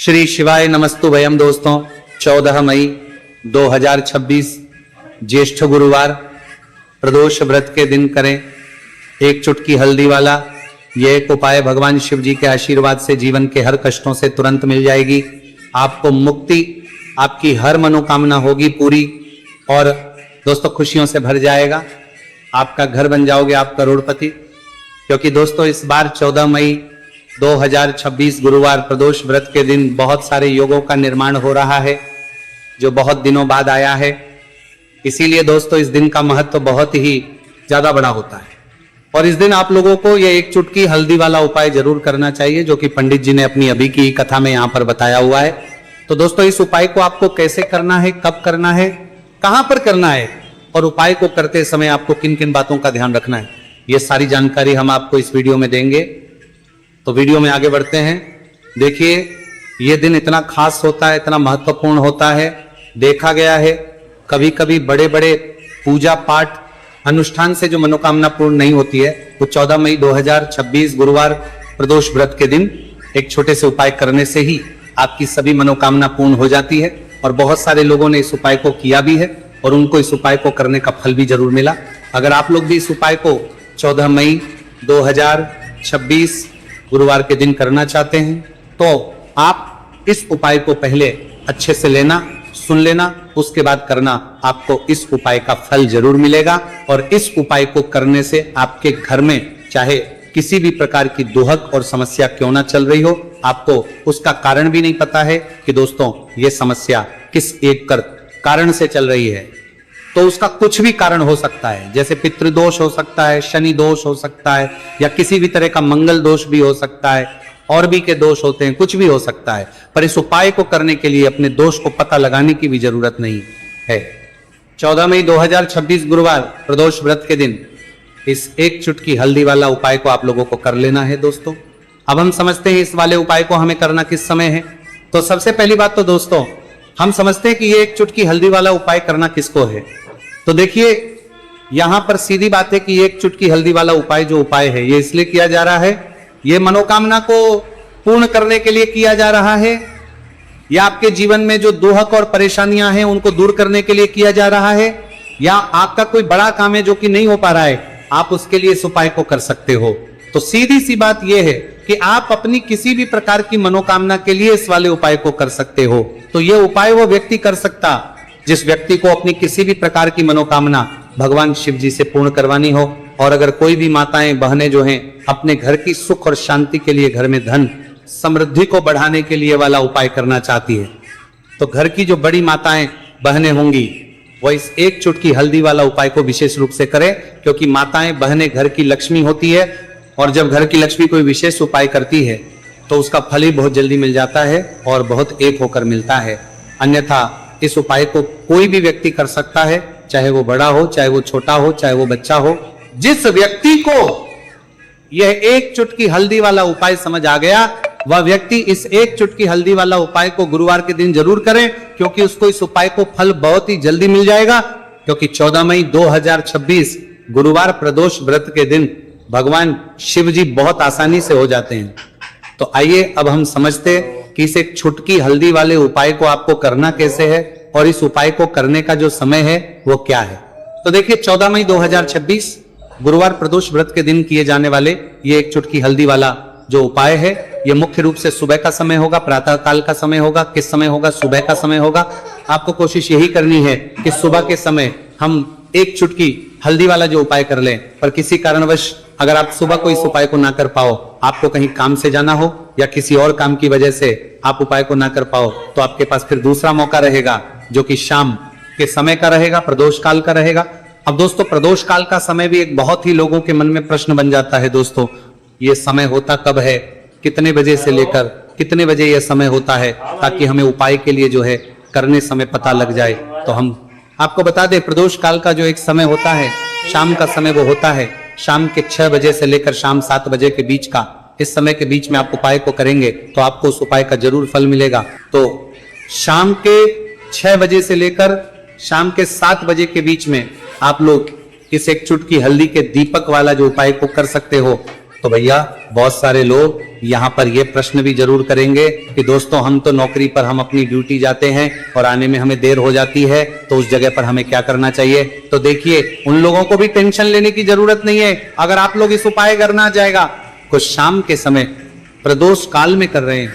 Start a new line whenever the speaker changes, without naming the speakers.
श्री शिवाय नमस्तुभयम दोस्तों। 14 मई 2026 ज्येष्ठ गुरुवार प्रदोष व्रत के दिन करें एक चुटकी हल्दी वाला यह एक उपाय। भगवान शिव जी के आशीर्वाद से जीवन के हर कष्टों से तुरंत मिल जाएगी, आपको मुक्ति, आपकी हर मनोकामना होगी पूरी और दोस्तों खुशियों से भर जाएगा। आपका घर बन जाओगे आप करोड़पति। क्योंकि दोस्तों इस बार 14 मई 2026 गुरुवार प्रदोष व्रत के दिन बहुत सारे योगों का निर्माण हो रहा है जो बहुत दिनों बाद आया है। इसीलिए दोस्तों इस दिन का महत्व बहुत ही ज्यादा बड़ा होता है और इस दिन आप लोगों को यह एक चुटकी हल्दी वाला उपाय जरूर करना चाहिए जो कि पंडित जी ने अपनी अभी की कथा में यहां पर बताया हुआ है। तो दोस्तों इस उपाय को आपको कैसे करना है, कब करना है, कहां पर करना है और उपाय को करते समय आपको किन किन बातों का ध्यान रखना है, यह सारी जानकारी हम आपको इस वीडियो में देंगे। तो वीडियो में आगे बढ़ते हैं। देखिए यह दिन इतना खास होता है, इतना महत्वपूर्ण होता है। देखा गया है कभी कभी बड़े बड़े पूजा पाठ अनुष्ठान से जो मनोकामना पूर्ण नहीं होती है वो 14 मई 2026 गुरुवार प्रदोष व्रत के दिन एक छोटे से उपाय करने से ही आपकी सभी मनोकामना पूर्ण हो जाती है। और बहुत सारे लोगों ने इस उपाय को किया भी है और उनको इस उपाय को करने का फल भी जरूर मिला। अगर आप लोग भी इस उपाय को 14 मई 2026 गुरुवार के दिन करना चाहते हैं तो आप इस उपाय को पहले अच्छे से लेना, सुन लेना, उसके बाद करना। आपको इस उपाय का फल जरूर मिलेगा और इस उपाय को करने से आपके घर में चाहे किसी भी प्रकार की दुहक और समस्या क्यों ना चल रही हो, आपको उसका कारण भी नहीं पता है कि दोस्तों ये समस्या किस एक कारण से चल रही है। तो उसका कुछ भी कारण हो सकता है, जैसे पितृदोष हो सकता है, शनि दोष हो सकता है या किसी भी तरह का मंगल दोष भी हो सकता है, और भी के दोष होते हैं, कुछ भी हो सकता है। पर इस उपाय को करने के लिए अपने दोष को पता लगाने की भी जरूरत नहीं है। 14 मई 2026 गुरुवार प्रदोष व्रत के दिन इस एक चुटकी हल्दी वाला उपाय को आप लोगों को कर लेना है। दोस्तों अब हम समझते हैं इस वाले उपाय को हमें करना किस समय है। तो सबसे पहली बात तो दोस्तों हम समझते हैं कि ये एक चुटकी हल्दी वाला उपाय करना किसको है। तो देखिए यहां पर सीधी बात है कि एक चुटकी हल्दी वाला उपाय जो उपाय है ये इसलिए किया जा रहा है, ये मनोकामना को पूर्ण करने के लिए किया जा रहा है या आपके जीवन में जो दुहक और परेशानियां हैं उनको दूर करने के लिए किया जा रहा है, या आपका कोई बड़ा काम है जो कि नहीं हो पा रहा है, आप उसके लिए इस उपाय को कर सकते हो। तो सीधी सी बात यह है कि आप अपनी किसी भी प्रकार की मनोकामना के लिए इस वाले उपाय को कर सकते हो। तो यह उपाय वो व्यक्ति कर सकता जिस व्यक्ति को अपनी किसी भी प्रकार की मनोकामना भगवान शिव जी से पूर्ण करवानी हो। और अगर कोई भी माताएं बहनें जो हैं अपने घर की सुख और शांति के लिए, घर में धन समृद्धि को बढ़ाने के लिए वाला उपाय करना चाहती है, तो घर की जो बड़ी माताएं बहनें होंगी वो इस एक चुटकी हल्दी वाला उपाय को विशेष रूप से करें। क्योंकि माताएं बहनें घर की लक्ष्मी होती है और जब घर की लक्ष्मी कोई विशेष उपाय करती है तो उसका फल ही बहुत जल्दी मिल जाता है और बहुत एक होकर मिलता है। अन्यथा इस उपाय को कोई भी व्यक्ति कर सकता है, चाहे वो बड़ा हो, चाहे वो छोटा हो, चाहे वो बच्चा हो। जिस व्यक्ति को यह एक चुटकी हल्दी वाला उपाय समझ आ गया वह व्यक्ति इस एक चुटकी हल्दी वाला उपाय को गुरुवार के दिन जरूर करें, क्योंकि उसको इस उपाय को फल बहुत ही जल्दी मिल जाएगा। क्योंकि 14 मई 2026 गुरुवार प्रदोष व्रत के दिन भगवान शिव जी बहुत आसानी से हो जाते हैं। तो आइए अब हम समझते कि इस एक चुटकी हल्दी वाले उपाय को आपको करना कैसे है और इस उपाय को करने का जो समय है वो क्या है। तो देखिए 14 मई 2026 गुरुवार प्रदोष व्रत के दिन किए जाने वाले ये एक चुटकी हल्दी वाला जो उपाय है ये मुख्य रूप से सुबह का समय होगा, प्रातः काल का समय होगा। किस समय होगा? सुबह का समय होगा। आपको कोशिश यही करनी है कि सुबह के समय हम एक चुटकी हल्दी वाला जो उपाय कर लें। पर किसी कारणवश अगर आप सुबह को इस उपाय को ना कर पाओ, आपको कहीं काम से जाना हो या किसी और काम की वजह से आप उपाय को ना कर पाओ, तो आपके पास फिर दूसरा मौका रहेगा जो कि शाम के समय का रहेगा, प्रदोष काल का रहेगा। अब दोस्तों प्रदोष काल का समय भी एक बहुत ही लोगों के मन में प्रश्न बन जाता है। दोस्तों ये समय होता कब है, कितने बजे से लेकर कितने बजे यह समय होता है, ताकि हमें उपाय के लिए जो है करने समय पता लग जाए। तो हम आपको बता दें प्रदोष काल का जो एक समय होता है, शाम का समय वो होता है शाम के 6 बजे से लेकर शाम 7 बजे के बीच का। इस समय के बीच में आप उपाय को करेंगे तो आपको उस उपाय का जरूर फल मिलेगा। तो शाम के 6 बजे से लेकर शाम के 7 बजे के बीच में आप लोग इस एक चुटकी हल्दी के दीपक वाला जो उपाय को कर सकते हो। तो भैया बहुत सारे लोग यहाँ पर ये प्रश्न भी जरूर करेंगे कि दोस्तों हम तो नौकरी पर हम अपनी ड्यूटी जाते हैं और आने में हमें देर हो जाती है, तो उस जगह पर हमें क्या करना चाहिए। तो देखिए उन लोगों को भी टेंशन लेने की जरूरत नहीं है। अगर आप लोग इस उपाय करना जाएगा, कुछ शाम के समय प्रदोष काल में कर रहे हैं,